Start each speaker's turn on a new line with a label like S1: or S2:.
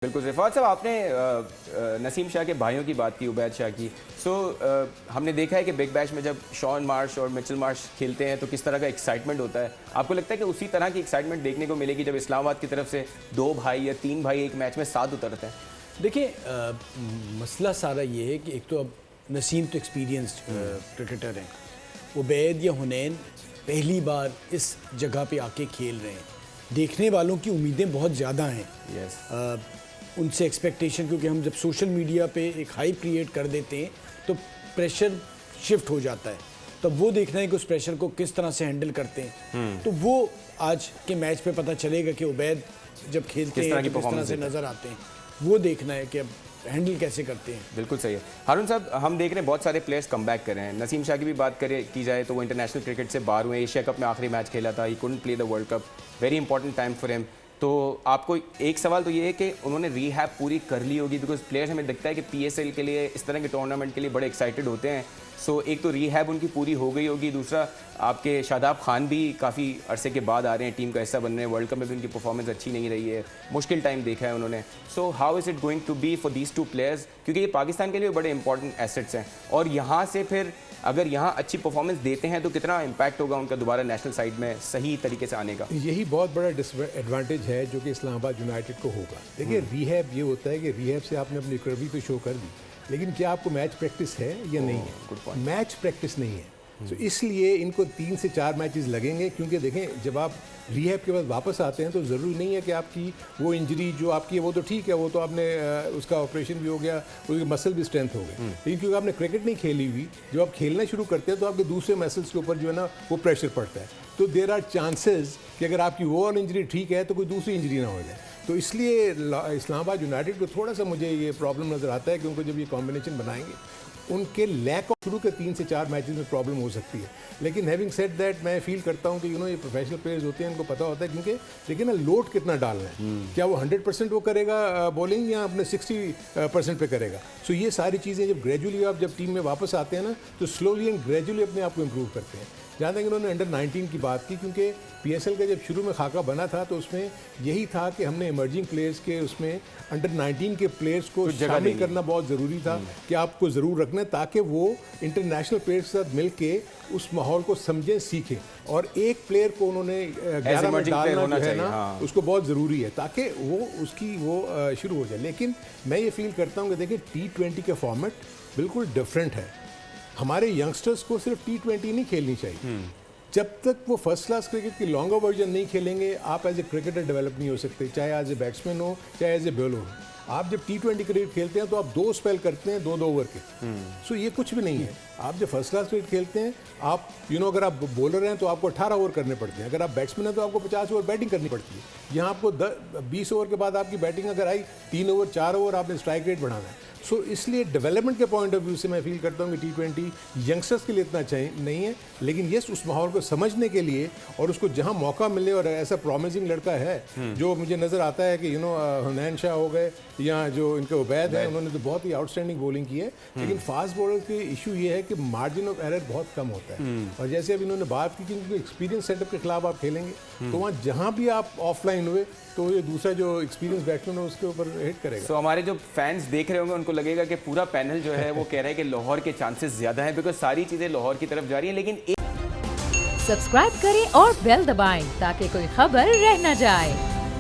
S1: बिल्कुल रिफात साहब, आपने नसीम शाह के भाइयों की बात की, उबैद शाह की। हमने देखा है कि बिग बैश में जब शॉन मार्श और मिचेल मार्श खेलते हैं तो किस तरह का एक्साइटमेंट होता है। आपको लगता है कि उसी तरह की एक्साइटमेंट देखने को मिलेगी जब इस्लामाबाद की तरफ से 2 भाई या 3 भाई एक मैच में साथ उतरते हैं?
S2: देखिए, मसला सारा ये है कि एक तो अब नसीम तो एक्सपीरियंस्ड क्रिकेटर हैं, उबैद या हुनैन पहली बार इस जगह पे आके खेल रहे हैं। देखने वालों की उम्मीदें बहुत ज़्यादा हैं। उनसे एक्सपेक्टेशन, क्योंकि हम जब सोशल मीडिया पे एक हाइप क्रिएट कर देते हैं तो प्रेशर शिफ्ट हो जाता है। तब वो देखना है कि उस प्रेशर को किस तरह से हैंडल करते हैं। तो वो आज के मैच पे पता चलेगा कि उबैद जब खेलते हैं तो किस तरह से नज़र आते हैं। वो देखना है कि अब हैंडल कैसे करते हैं।
S1: बिल्कुल सही है हारून साहब, हम देख रहे हैं बहुत सारे प्लेयर्स कम बैक कर रहे हैं। नसीम शाह की भी बात की जाए तो वो इंटरनेशनल क्रिकेट से बाहर हुए, एशिया कप में आखिरी मैच खेला था, he couldn't play the world cup, very important time for him. तो आपको एक सवाल तो ये है कि उन्होंने रीहैब पूरी कर ली होगी, बिकॉज प्लेयर्स हमें दिखता है कि PSL के लिए, इस तरह के टूर्नामेंट के लिए बड़े एक्साइटेड होते हैं। एक तो रीहैब उनकी पूरी हो गई होगी, दूसरा आपके शादाब खान भी काफ़ी अरसे के बाद आ रहे हैं, टीम का हिस्सा बन रहे हैं। वर्ल्ड कप में भी उनकी परफॉर्मेंस अच्छी नहीं रही है, मुश्किल टाइम देखा है उन्होंने। How is it going to be for these 2 players, क्योंकि ये पाकिस्तान के लिए बड़े इंपॉर्टेंट एसेट्स हैं, और यहाँ से फिर अगर यहाँ अच्छी परफॉर्मेंस देते हैं तो कितना इम्पैक्ट होगा उनका दोबारा नेशनल साइड में सही तरीके से आने का।
S3: यही बहुत बड़ा डिसएडवांटेज है जो कि इस्लामाबाद यूनाइटेड को होगा। देखिए, रीहैब ये होता है कि रीहैब से आपने अपनी रिकवरी तो शो कर दी, लेकिन क्या आपको मैच प्रैक्टिस है या नहीं है? मैच प्रैक्टिस नहीं है। तो इसलिए इनको 3 से 4 मैचेस लगेंगे, क्योंकि देखें जब आप रीहैब के बाद वापस आते हैं तो ज़रूरी नहीं है कि आपकी वो इंजरी जो आपकी है वो तो ठीक है, वो तो आपने उसका ऑपरेशन भी हो गया, उसके मसल भी स्ट्रेंथ हो गए, लेकिन क्योंकि आपने क्रिकेट नहीं खेली हुई, जब आप खेलना शुरू करते हैं तो आपके दूसरे मसल्स के ऊपर जो है ना वो प्रेशर पड़ता है। तो देयर आर चांसेस कि अगर आपकी ओवरऑल इंजरी ठीक है तो कोई दूसरी इंजरी ना हो जाए। तो इसलिए इस्लामाबाद यूनाइटेड को थोड़ा सा मुझे ये प्रॉब्लम नज़र आता है कि उनको जब ये कॉम्बिनेशन बनाएंगे उनके लैक ऑफ शुरू के 3 से 4 मैचेस में प्रॉब्लम हो सकती है। लेकिन हैविंग सेड दैट, मैं फील करता हूँ कि ये प्रोफेशनल प्लेयर्स होते हैं, इनको पता होता है, क्योंकि देखिए ना लोड कितना डालना है। क्या वो 100% वो करेगा बॉलिंग या अपने 60% पे करेगा? ये सारी चीज़ें जब ग्रेजुअली आप जब टीम में वापस आते हैं ना तो स्लोली एंड ग्रेजुअली अपने आप को इम्प्रूव करते हैं। जहाँ तक इन्होंने अंडर 19 की बात की, क्योंकि PSL का जब शुरू में खाका बना था तो उसमें यही था कि हमने इमर्जिंग प्लेयर्स के उसमें अंडर 19 के प्लेयर्स को शामिल करना बहुत ज़रूरी था कि आपको ज़रूर रखना है, ताकि वो इंटरनेशनल प्लेयर्स के साथ मिल के उस माहौल को समझें, सीखें। और एक प्लेयर को उन्होंने 11 में डालना जो है ना उसको बहुत ज़रूरी है, ताकि वो उसकी वो शुरू हो जाए। लेकिन मैं ये फील करता हूँ कि देखिए T20 का फॉर्मेट बिल्कुल डिफरेंट है। हमारे यंगस्टर्स को सिर्फ T20 नहीं खेलनी चाहिए। जब तक वो फर्स्ट क्लास क्रिकेट की लॉन्गर वर्जन नहीं खेलेंगे, आप एज ए क्रिकेटर डेवलप नहीं हो सकते, चाहे एज ए बैट्समैन हो चाहे एज ए बॉलर हो। आप जब T20 क्रिकेट खेलते हैं तो आप 2 स्पेल करते हैं 2-2 ओवर के। ये कुछ भी नहीं है। आप जब फर्स्ट क्लास क्रिकेट खेलते हैं, आप अगर आप बॉलर हैं तो आपको 18 ओवर करने पड़ते हैं, अगर आप बैट्समैन हैं तो आपको 50 ओवर बैटिंग करनी पड़ती है। यहाँ आपको 20 ओवर के बाद आपकी बैटिंग अगर आई 3 ओवर 4 ओवर आपने स्ट्राइक रेट बढ़ाना है। इसलिए डेवलपमेंट के पॉइंट ऑफ व्यू से मैं फील करता हूँ कि T20 यंगस्टर्स के लिए इतना नहीं है, लेकिन यस उस माहौल को समझने के लिए और उसको जहाँ मौका मिले, और ऐसा प्रॉमिसिंग लड़का है जो मुझे नज़र आता है कि हुनैन शाह हो गए या जो इनके उबैद हैं, उन्होंने तो बहुत ही आउटस्टैंडिंग बॉलिंग की है। लेकिन फास्ट बॉलर के इशू ये है कि मार्जिन ऑफ एरर बहुत कम होता है। और जैसे अब इन्होंने बात की कि एक्सपीरियंस सेटअप के खिलाफ आप खेलेंगे तो वहाँ जहाँ भी आप ऑफलाइन हुए तो ये दूसरा जो एक्सपीरियंस बैट्समैन है उसके ऊपर हिट करेगा।
S1: हमारे जो फैंस देख रहे होंगे उनको लगेगा कि पूरा पैनल जो है वो कह रहा है कि लाहौर के चांसेस ज़्यादा हैं, बिकॉज सारी चीज़ें लाहौर की तरफ जा रही हैं। लेकिन
S4: सब्सक्राइब करें और बेल दबाएं ताकि कोई खबर रह न जाए।